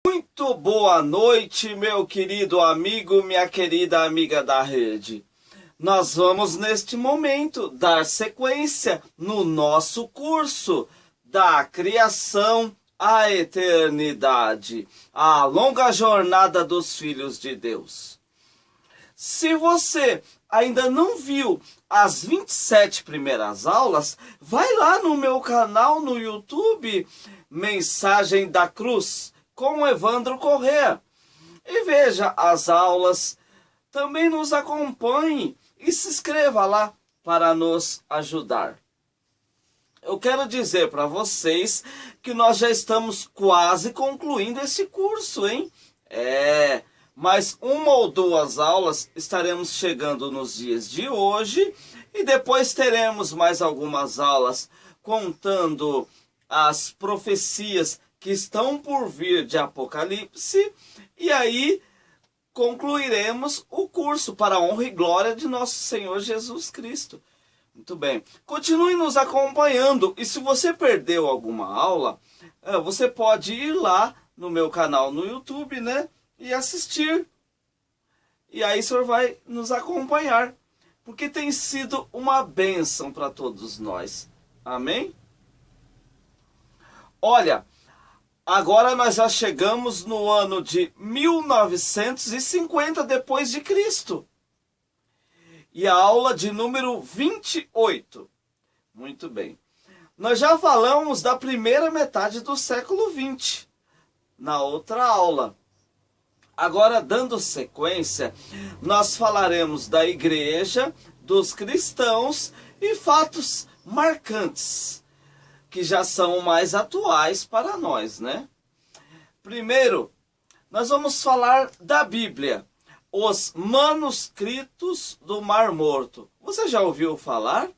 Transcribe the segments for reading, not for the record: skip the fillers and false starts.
Muito boa noite, meu querido amigo, minha querida amiga da rede. Nós vamos, neste momento, dar sequência no nosso curso da criação à eternidade, a longa jornada dos filhos de Deus. Se você ainda não viu as 27 primeiras aulas, vai lá no meu canal no YouTube, Mensagem da Cruz, com Evandro Corrêa, e veja as aulas. Também nos acompanhe e se inscreva lá para nos ajudar. Eu quero dizer para vocês que nós já estamos quase concluindo esse curso, hein? Mais uma ou duas aulas estaremos chegando nos dias de hoje e depois teremos mais algumas aulas contando as profecias que estão por vir de Apocalipse, e aí concluiremos o curso para a honra e glória de nosso Senhor Jesus Cristo. Muito bem, continue nos acompanhando, e se você perdeu alguma aula, você pode ir lá no meu canal no YouTube, né, e assistir. E aí o senhor vai nos acompanhar, porque tem sido uma bênção para todos nós. Amém? Olha, agora nós já chegamos no ano de 1950 depois de Cristo. E a aula de número 28. Muito bem. Nós já falamos da primeira metade do século 20 na outra aula. Agora, dando sequência, nós falaremos da igreja, dos cristãos e fatos marcantes, que já são mais atuais para nós, né? Primeiro, nós vamos falar da Bíblia, os manuscritos do Mar Morto. Você já ouviu falar?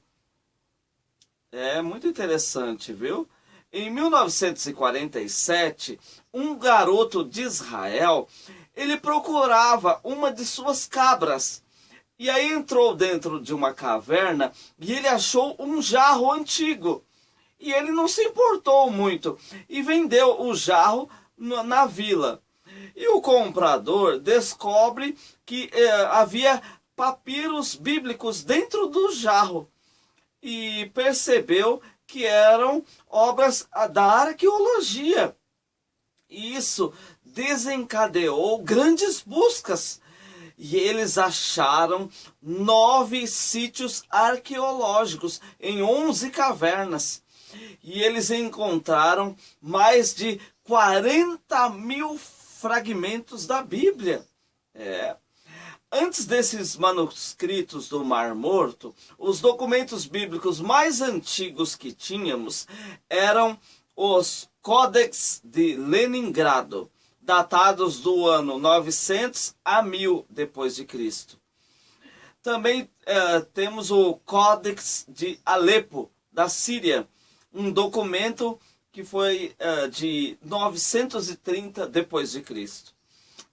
É muito interessante, viu? Em 1947, um garoto de Israel, ele procurava uma de suas cabras. E aí entrou dentro de uma caverna e ele achou um jarro antigo. E ele não se importou muito e vendeu o jarro na vila. E o comprador descobre que havia papiros bíblicos dentro do jarro. E percebeu que eram obras da arqueologia. E isso desencadeou grandes buscas. E eles acharam 9 sítios arqueológicos em 11 cavernas. E eles encontraram mais de 40 mil fragmentos da Bíblia. Antes desses manuscritos do Mar Morto, os documentos bíblicos mais antigos que tínhamos eram os Códex de Leningrado, datados do ano 900 a 1000 depois de Cristo. Também temos o Códex de Alepo, da Síria, um documento que foi de 930 depois de Cristo.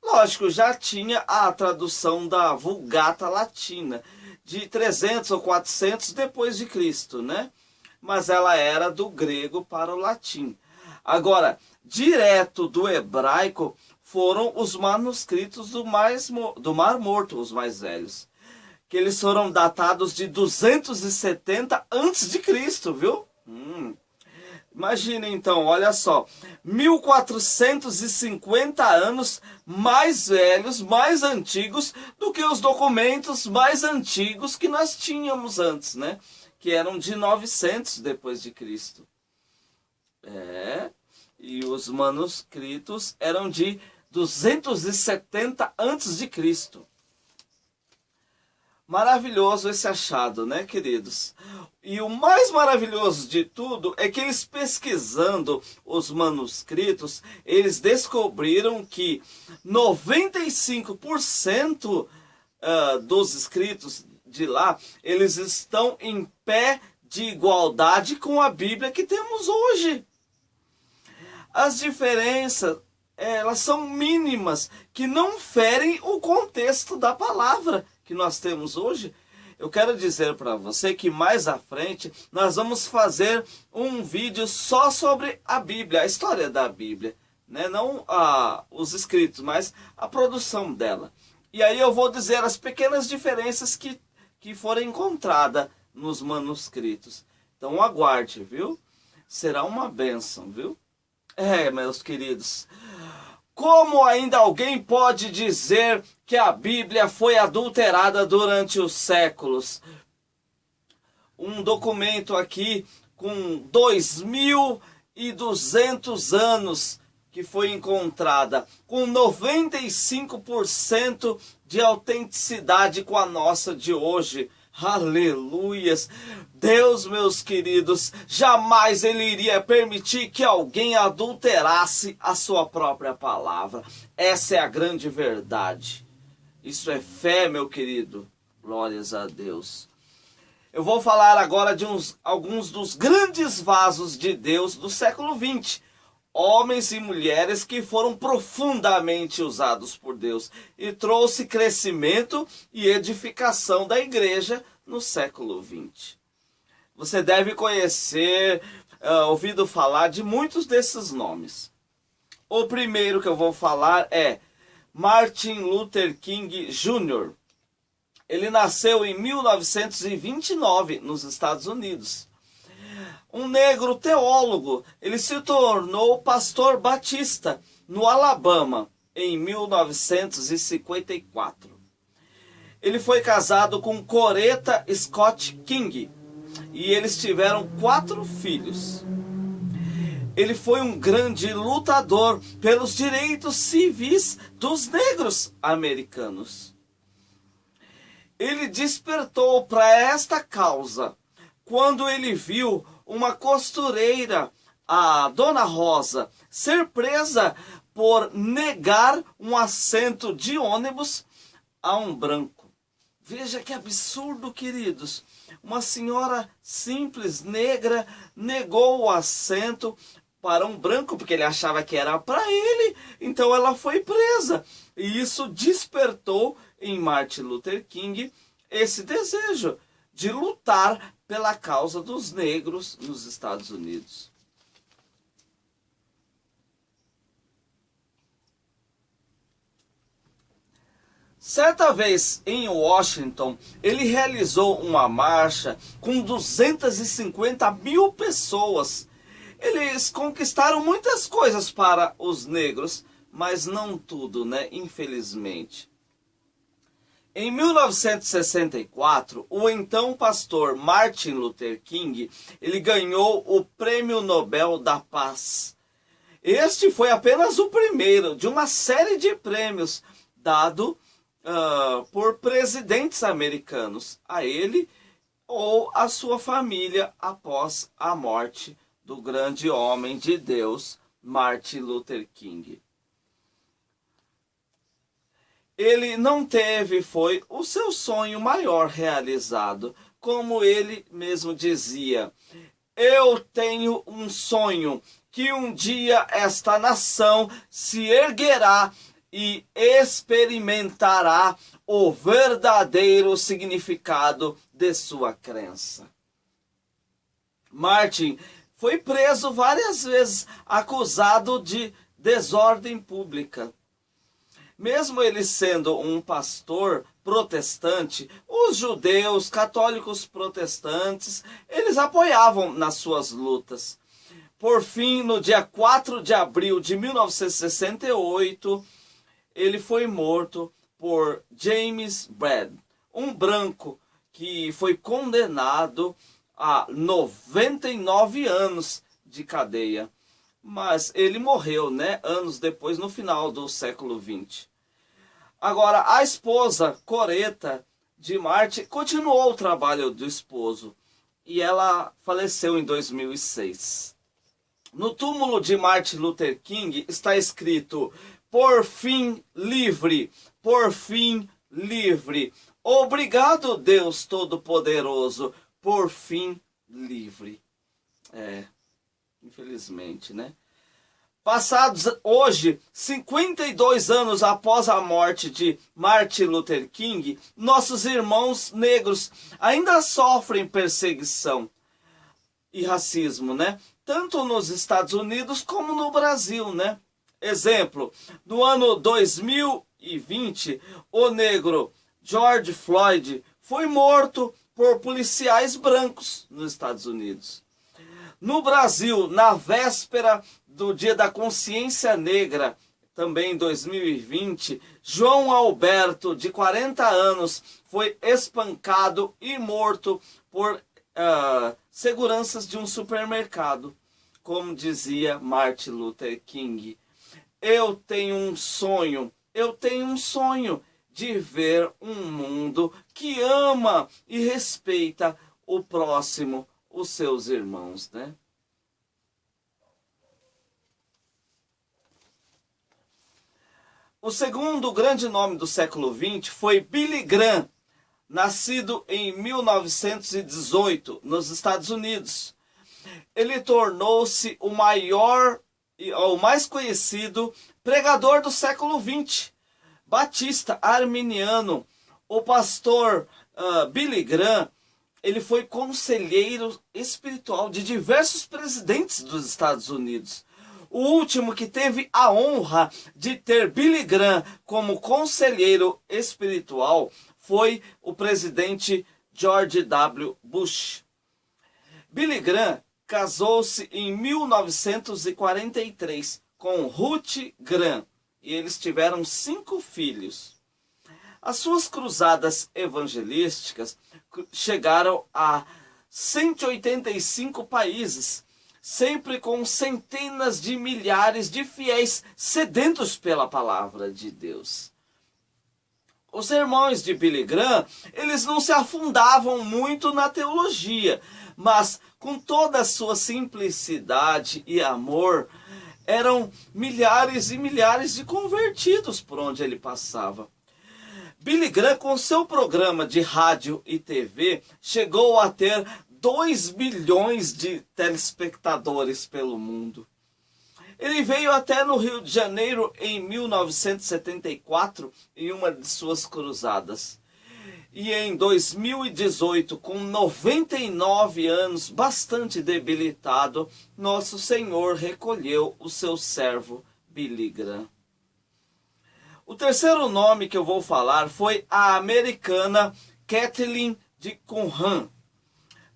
Lógico, já tinha a tradução da Vulgata Latina, de 300 ou 400 depois de Cristo, né? Mas ela era do grego para o latim. Agora, direto do hebraico foram os manuscritos do Mar Morto, os mais velhos, que eles foram datados de 270 antes de Cristo, viu? Imagina então, olha só, 1450 anos mais velhos, mais antigos do que os documentos mais antigos que nós tínhamos antes, né? Que eram de 900 depois de Cristo. E os manuscritos eram de 270 antes de Cristo. Maravilhoso esse achado, né, queridos? E o mais maravilhoso de tudo é que eles, pesquisando os manuscritos, eles descobriram que 95% dos escritos de lá, eles estão em pé de igualdade com a Bíblia que temos hoje. As diferenças, elas são mínimas, que não ferem o contexto da palavra que nós temos hoje. Eu quero dizer para você que mais à frente nós vamos fazer um vídeo só sobre a Bíblia, a história da Bíblia, né? Não os escritos, mas a produção dela. E aí eu vou dizer as pequenas diferenças que foram encontradas nos manuscritos. Então aguarde, viu? Será uma bênção, viu? Meus queridos, como ainda alguém pode dizer que a Bíblia foi adulterada durante os séculos? Um documento aqui com 2.200 anos que foi encontrada, com 95% de autenticidade com a nossa de hoje. Aleluias! Deus, meus queridos, jamais Ele iria permitir que alguém adulterasse a sua própria palavra. Essa é a grande verdade. Isso é fé, meu querido. Glórias a Deus. Eu vou falar agora de alguns dos grandes vasos de Deus do século XX. Homens e mulheres que foram profundamente usados por Deus e trouxe crescimento e edificação da igreja no século XX. Você deve conhecer, ouvido falar de muitos desses nomes. O primeiro que eu vou falar é Martin Luther King Jr. Ele nasceu em 1929 nos Estados Unidos. Um negro teólogo, ele se tornou pastor batista no Alabama em 1954. Ele foi casado com Coretta Scott King e eles tiveram 4 filhos. Ele foi um grande lutador pelos direitos civis dos negros americanos. Ele despertou para esta causa quando ele viu uma costureira, a Dona Rosa, ser presa por negar um assento de ônibus a um branco. Veja que absurdo, queridos. Uma senhora simples, negra, negou o assento para um branco, porque ele achava que era para ele, então ela foi presa. E isso despertou em Martin Luther King esse desejo de lutar pela causa dos negros nos Estados Unidos. Certa vez em Washington, ele realizou uma marcha com 250 mil pessoas. Eles conquistaram muitas coisas para os negros, mas não tudo, né? Infelizmente. Em 1964, o então pastor Martin Luther King, ele ganhou o Prêmio Nobel da Paz. Este foi apenas o primeiro de uma série de prêmios dado por presidentes americanos a ele ou a sua família após a morte do grande homem de Deus, Martin Luther King. Ele não foi o seu sonho maior realizado. Como ele mesmo dizia, eu tenho um sonho que um dia esta nação se erguerá e experimentará o verdadeiro significado de sua crença. Martin foi preso várias vezes, acusado de desordem pública. Mesmo ele sendo um pastor protestante, os judeus, católicos protestantes, eles apoiavam nas suas lutas. Por fim, no dia 4 de abril de 1968, ele foi morto por James Brad, um branco que foi condenado a 99 anos de cadeia. Mas ele morreu, né, anos depois, no final do século XX. Agora, a esposa, Coretta de Martin, continuou o trabalho do esposo e ela faleceu em 2006. No túmulo de Martin Luther King está escrito: por fim livre, por fim livre. Obrigado, Deus Todo-Poderoso, por fim livre. Infelizmente, né? Passados hoje, 52 anos após a morte de Martin Luther King, nossos irmãos negros ainda sofrem perseguição e racismo, né? Tanto nos Estados Unidos como no Brasil, né? Exemplo, no ano 2020, o negro George Floyd foi morto por policiais brancos nos Estados Unidos. No Brasil, na véspera do Dia da Consciência Negra, também em 2020, João Alberto, de 40 anos, foi espancado e morto por seguranças de um supermercado. Como dizia Martin Luther King, eu tenho um sonho de ver um mundo que ama e respeita o próximo, os seus irmãos, né? O segundo grande nome do século XX foi Billy Graham, nascido em 1918 nos Estados Unidos. Ele tornou-se o mais conhecido pregador do século XX, batista arminiano. O pastor Billy Graham, ele foi conselheiro espiritual de diversos presidentes dos Estados Unidos. O último que teve a honra de ter Billy Graham como conselheiro espiritual foi o presidente George W. Bush. Billy Graham casou-se em 1943 com Ruth Graham e eles tiveram 5 filhos. As suas cruzadas evangelísticas chegaram a 185 países, sempre com centenas de milhares de fiéis sedentos pela palavra de Deus. Os sermões de Billy Graham, eles não se afundavam muito na teologia, mas com toda a sua simplicidade e amor, eram milhares e milhares de convertidos por onde ele passava. Billy Graham, com seu programa de rádio e TV, chegou a ter 2 bilhões de telespectadores pelo mundo. Ele veio até no Rio de Janeiro em 1974 em uma de suas cruzadas. E em 2018, com 99 anos, bastante debilitado, nosso Senhor recolheu o seu servo Billy Graham. O terceiro nome que eu vou falar foi a americana Kathleen de Cunham,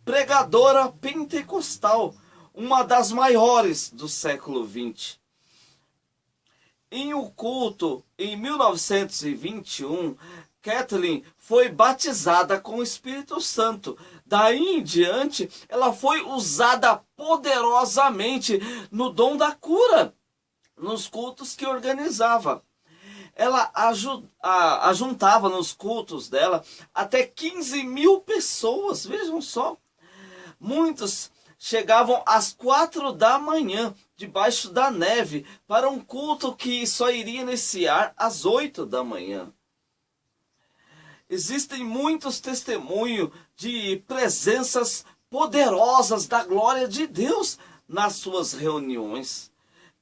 pregadora pentecostal, uma das maiores do século XX. Em um culto em 1921, Kathleen foi batizada com o Espírito Santo. Daí em diante, ela foi usada poderosamente no dom da cura, nos cultos que organizava. Ela ajuntava nos cultos dela até 15 mil pessoas, vejam só. Muitos chegavam às 4 da manhã, debaixo da neve, para um culto que só iria iniciar às 8 da manhã. Existem muitos testemunhos de presenças poderosas da glória de Deus nas suas reuniões.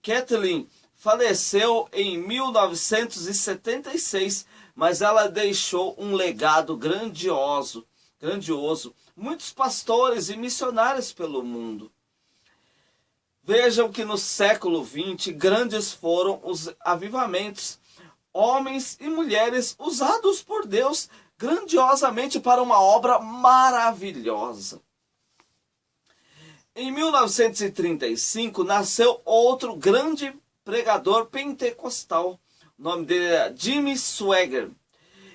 Kathleen faleceu em 1976, mas ela deixou um legado grandioso. Muitos pastores e missionários pelo mundo. Vejam que no século XX, grandes foram os avivamentos. Homens e mulheres usados por Deus grandiosamente para uma obra maravilhosa. Em 1935, nasceu outro grande pregador pentecostal. O nome dele era Jimmy Swaggart.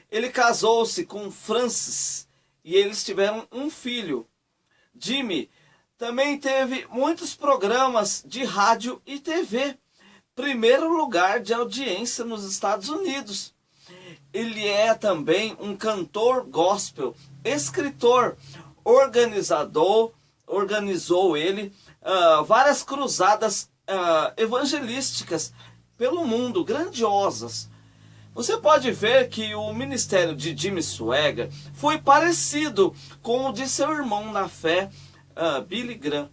Ele casou-se com Frances e eles tiveram um filho. Jimmy também teve muitos programas de rádio e TV. Primeiro lugar de audiência nos Estados Unidos. Ele é também um cantor gospel, escritor, organizou ele várias cruzadas evangelísticas pelo mundo, grandiosas. Você pode ver que o ministério de Jimmy Swaggart foi parecido com o de seu irmão na fé, Billy Graham.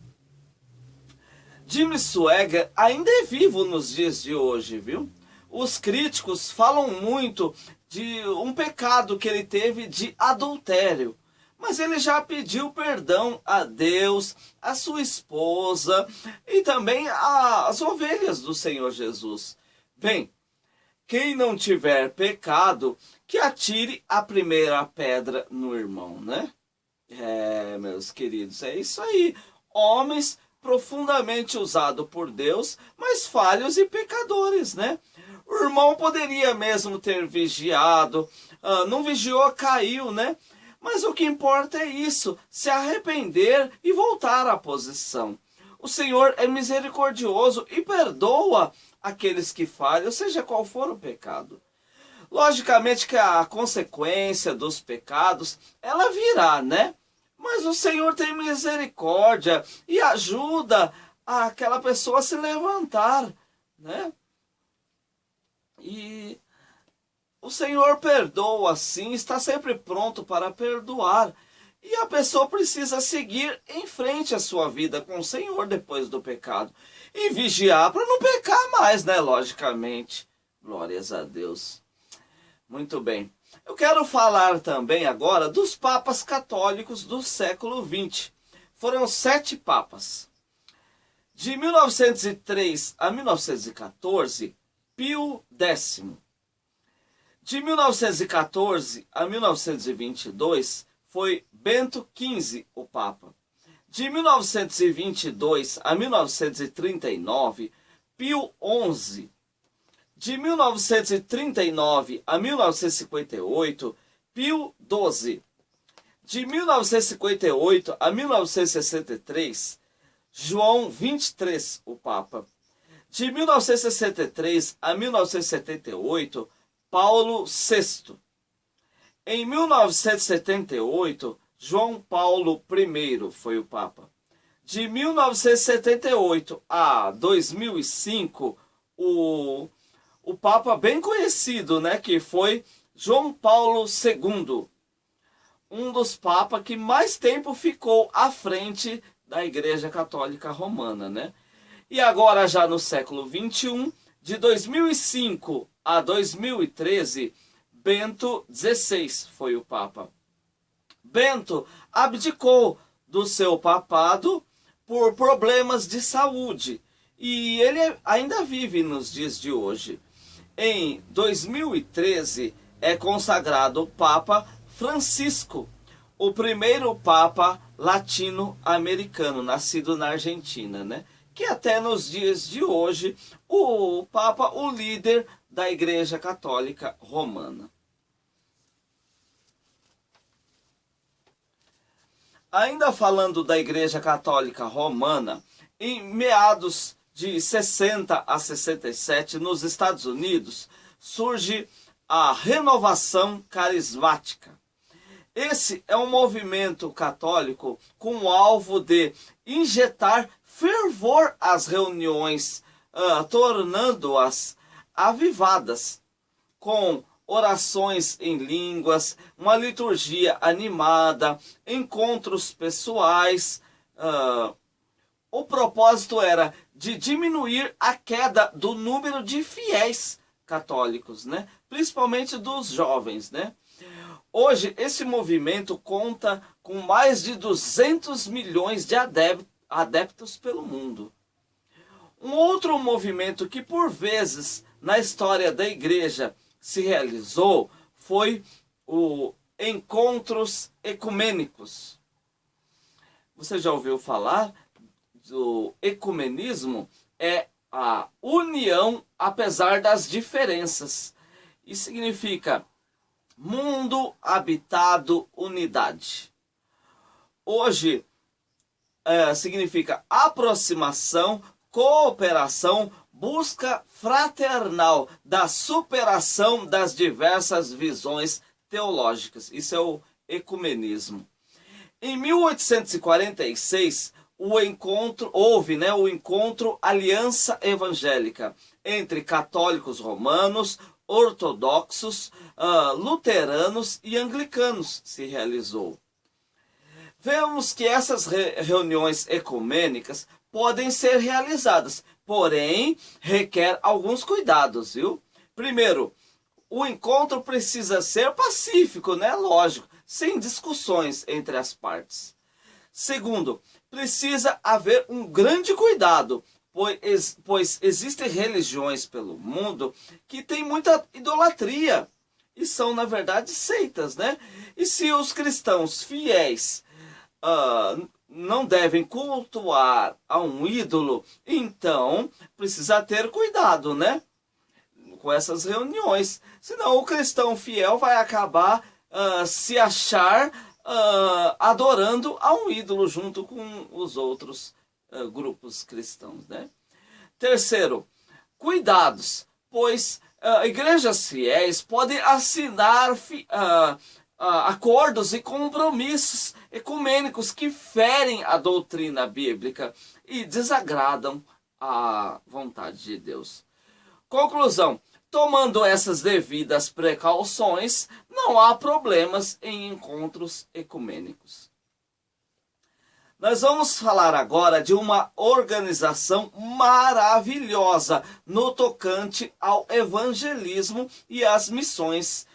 Jimmy Swaggart ainda é vivo nos dias de hoje, viu? Os críticos falam muito de um pecado que ele teve de adultério. Mas ele já pediu perdão a Deus, a sua esposa e também às ovelhas do Senhor Jesus. Bem, quem não tiver pecado, que atire a primeira pedra no irmão, né? Meus queridos, é isso aí. Homens profundamente usados por Deus, mas falhos e pecadores, né? O irmão poderia mesmo ter vigiado, não vigiou, caiu, né? Mas o que importa é isso, se arrepender e voltar à posição. O Senhor é misericordioso e perdoa aqueles que falham, seja qual for o pecado. Logicamente que a consequência dos pecados, ela virá, né? Mas o Senhor tem misericórdia e ajuda aquela pessoa a se levantar, né? E o Senhor perdoa sim, está sempre pronto para perdoar. E a pessoa precisa seguir em frente a sua vida com o Senhor depois do pecado. E vigiar para não pecar mais, né? Logicamente. Glórias a Deus. Muito bem. Eu quero falar também agora dos papas católicos do século XX. Foram 7 papas. De 1903 a 1914, Pio X. De 1914 a 1922, foi Bento XV, o Papa. De 1922 a 1939, Pio XI. De 1939 a 1958, Pio XII. De 1958 a 1963, João XXIII, o Papa. De 1963 a 1978, Paulo VI. Em 1978, João Paulo I foi o Papa. De 1978 a 2005, o Papa bem conhecido, né, que foi João Paulo II. Um dos papas que mais tempo ficou à frente da Igreja Católica Romana, né? E agora já no século XXI, de 2005 a 2013, Bento XVI foi o Papa. Bento abdicou do seu papado por problemas de saúde e ele ainda vive nos dias de hoje. Em 2013 é consagrado o Papa Francisco, o primeiro Papa latino-americano, nascido na Argentina, né? Que até nos dias de hoje o Papa, o líder da Igreja Católica Romana. Ainda falando da Igreja Católica Romana, em meados de 60 a 67, nos Estados Unidos, surge a Renovação Carismática. Esse é um movimento católico com o alvo de injetar fervor às reuniões, tornando-as avivadas, com orações em línguas, uma liturgia animada, encontros pessoais. O propósito era de diminuir a queda do número de fiéis católicos, né? Principalmente dos jovens, né? Hoje, esse movimento conta com mais de 200 milhões de adeptos pelo mundo. Um outro movimento que, por vezes, na história da igreja se realizou foi o Encontros Ecumênicos. Você já ouviu falar do ecumenismo? É a união apesar das diferenças. Isso significa mundo habitado unidade. Hoje significa aproximação, cooperação, busca fraternal da superação das diversas visões teológicas. Isso é o ecumenismo. Em 1846, houve o encontro Aliança Evangélica entre católicos romanos, ortodoxos, luteranos e anglicanos se realizou. Vemos que essas reuniões ecumênicas podem ser realizadas, porém requer alguns cuidados, viu? Primeiro, o encontro precisa ser pacífico, né? Lógico, sem discussões entre as partes. Segundo, precisa haver um grande cuidado pois existem religiões pelo mundo que têm muita idolatria e são, na verdade, seitas, né? E se os cristãos fiéis não devem cultuar a um ídolo, então precisa ter cuidado, né? Com essas reuniões. Senão o cristão fiel vai acabar se achar adorando a um ídolo junto com os outros grupos cristãos, né? Terceiro, cuidados, pois igrejas fiéis podem assinar acordos e compromissos ecumênicos que ferem a doutrina bíblica e desagradam a vontade de Deus. Conclusão: tomando essas devidas precauções, não há problemas em encontros ecumênicos. Nós vamos falar agora de uma organização maravilhosa no tocante ao evangelismo e às missões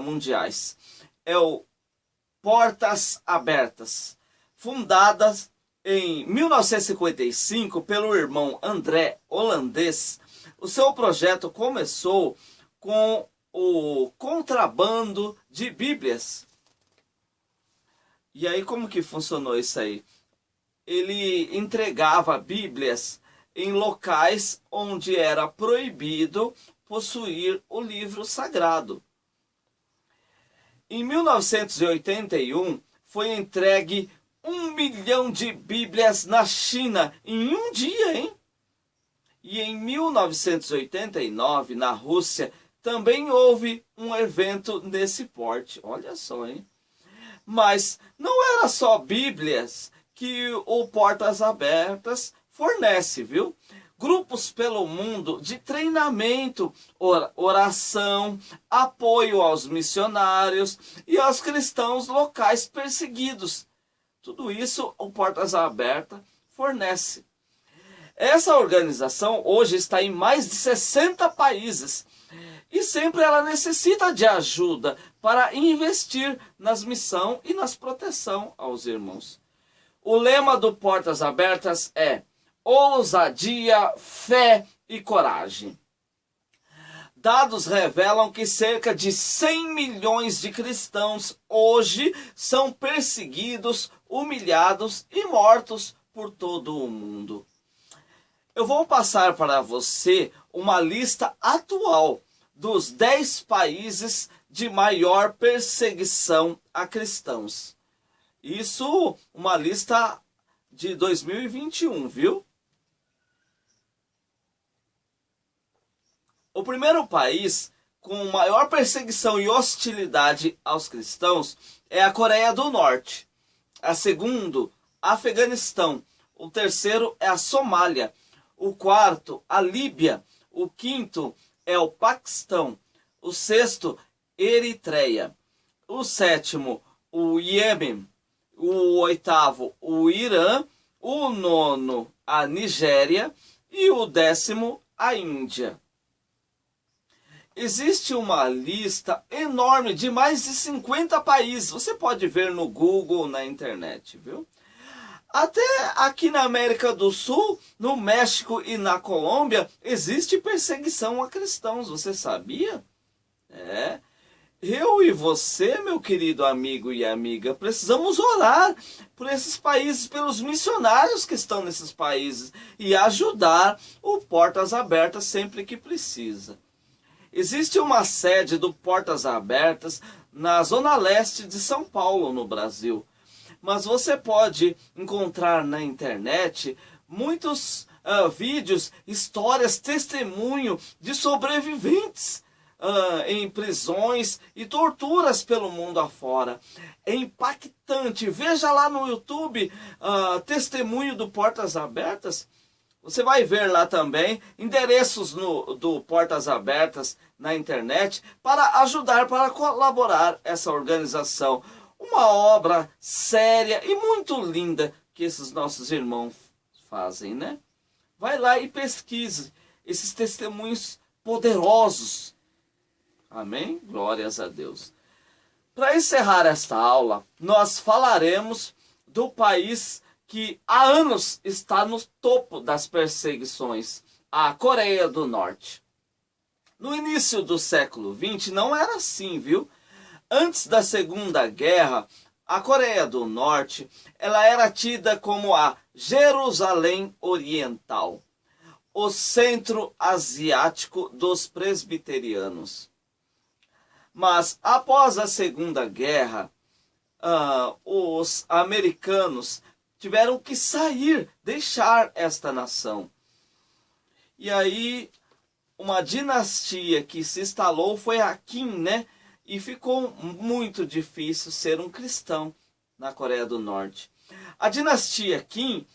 mundiais. É o Portas Abertas, fundadas em 1955 pelo irmão André Holandês. O seu projeto começou com o contrabando de Bíblias. E aí, como que funcionou isso aí? Ele entregava Bíblias em locais onde era proibido possuir o livro sagrado. Em 1981, foi entregue 1 milhão de Bíblias na China em um dia, hein? E em 1989, na Rússia, também houve um evento nesse porte. Olha só, hein? Mas não era só Bíblias que o Portas Abertas fornece, viu? Grupos pelo mundo de treinamento, oração, apoio aos missionários e aos cristãos locais perseguidos. Tudo isso o Portas Abertas fornece. Essa organização hoje está em mais de 60 países e sempre ela necessita de ajuda para investir nas missões e nas proteção aos irmãos. O lema do Portas Abertas é ousadia, fé e coragem. Dados revelam que cerca de 100 milhões de cristãos hoje são perseguidos, humilhados e mortos por todo o mundo. Eu vou passar para você uma lista atual dos 10 países de maior perseguição a cristãos. Isso, uma lista de 2021, viu? O primeiro país com maior perseguição e hostilidade aos cristãos é a Coreia do Norte. A segundo, Afeganistão. O terceiro é a Somália. O quarto, a Líbia. O quinto é o Paquistão. O sexto, Eritreia. O sétimo, o Iêmen. O oitavo, o Irã. O nono, a Nigéria. E o décimo, a Índia. Existe uma lista enorme de mais de 50 países. Você pode ver no Google, na internet, viu? Até aqui na América do Sul, no México e na Colômbia, existe perseguição a cristãos. Você sabia? É. Eu e você, meu querido amigo e amiga, precisamos orar por esses países, pelos missionários que estão nesses países e ajudar o Portas Abertas sempre que precisa. Existe uma sede do Portas Abertas na zona leste de São Paulo, no Brasil. Mas você pode encontrar na internet muitos vídeos, histórias, testemunho de sobreviventes em prisões e torturas pelo mundo afora. É impactante. Veja lá no YouTube testemunho do Portas Abertas. Você vai ver lá também endereços do Portas Abertas na internet para ajudar, para colaborar essa organização. Uma obra séria e muito linda que esses nossos irmãos fazem, né? Vai lá e pesquise esses testemunhos poderosos. Amém? Glórias a Deus. Para encerrar esta aula, nós falaremos do país que há anos está no topo das perseguições, a Coreia do Norte. No início do século XX não era assim, viu? Antes da Segunda Guerra, a Coreia do Norte ela era tida como a Jerusalém Oriental, o centro asiático dos presbiterianos. Mas após a Segunda Guerra, os americanos tiveram que sair, deixar esta nação. E aí, uma dinastia que se instalou foi a Kim, né? E ficou muito difícil ser um cristão na Coreia do Norte. A dinastia Kim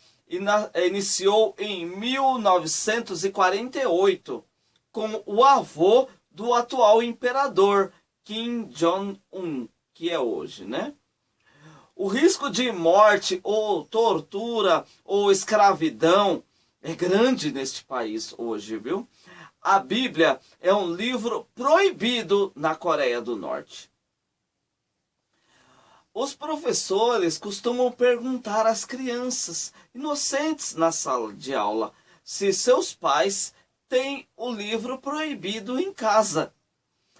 iniciou em 1948 com o avô do atual imperador, Kim Jong-un, que é hoje, né? O risco de morte ou tortura ou escravidão é grande neste país hoje, viu? A Bíblia é um livro proibido na Coreia do Norte. Os professores costumam perguntar às crianças inocentes na sala de aula se seus pais têm o livro proibido em casa.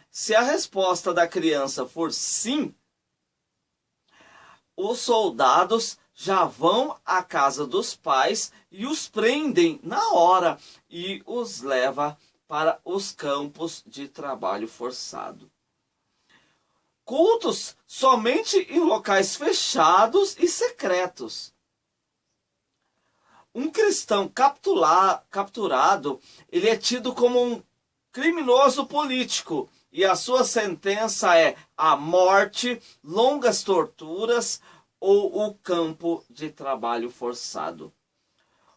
Se a resposta da criança for sim, os soldados já vão à casa dos pais e os prendem na hora e os levam para os campos de trabalho forçado. Cultos somente em locais fechados e secretos. Um cristão capturado, ele é tido como um criminoso político e a sua sentença é a morte, longas torturas ou o campo de trabalho forçado,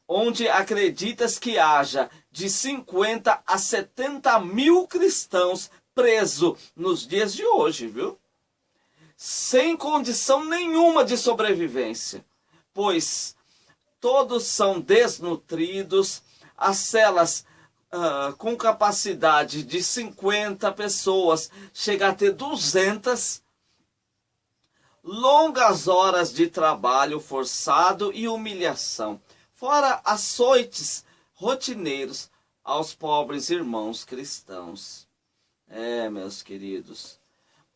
onde acreditas que haja de 50 a 70 mil cristãos presos nos dias de hoje, viu? Sem condição nenhuma de sobrevivência, pois todos são desnutridos, as celas com capacidade de 50 pessoas chega a ter 200, longas horas de trabalho forçado e humilhação, fora açoites rotineiros aos pobres irmãos cristãos. Meus queridos,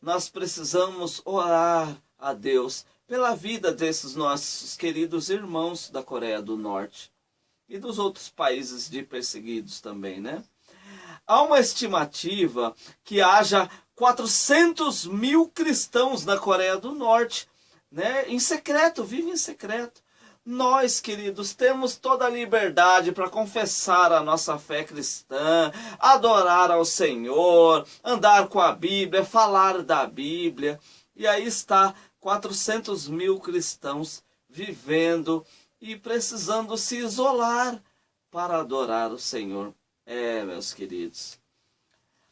nós precisamos orar a Deus pela vida desses nossos queridos irmãos da Coreia do Norte e dos outros países de perseguidos também, né? Há uma estimativa que haja 400 mil cristãos na Coreia do Norte, né? Em secreto, vivem em secreto. Nós, queridos, temos toda a liberdade para confessar a nossa fé cristã, adorar ao Senhor, andar com a Bíblia, falar da Bíblia. E aí está 400 mil cristãos vivendo e precisando se isolar para adorar o Senhor. Meus queridos.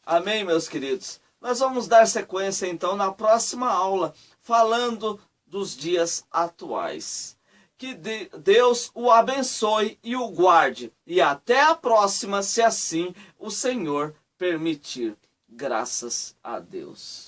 Amém, meus queridos? Nós vamos dar sequência, então, na próxima aula, falando dos dias atuais. Que Deus o abençoe e o guarde. E até a próxima, se assim o Senhor permitir. Graças a Deus.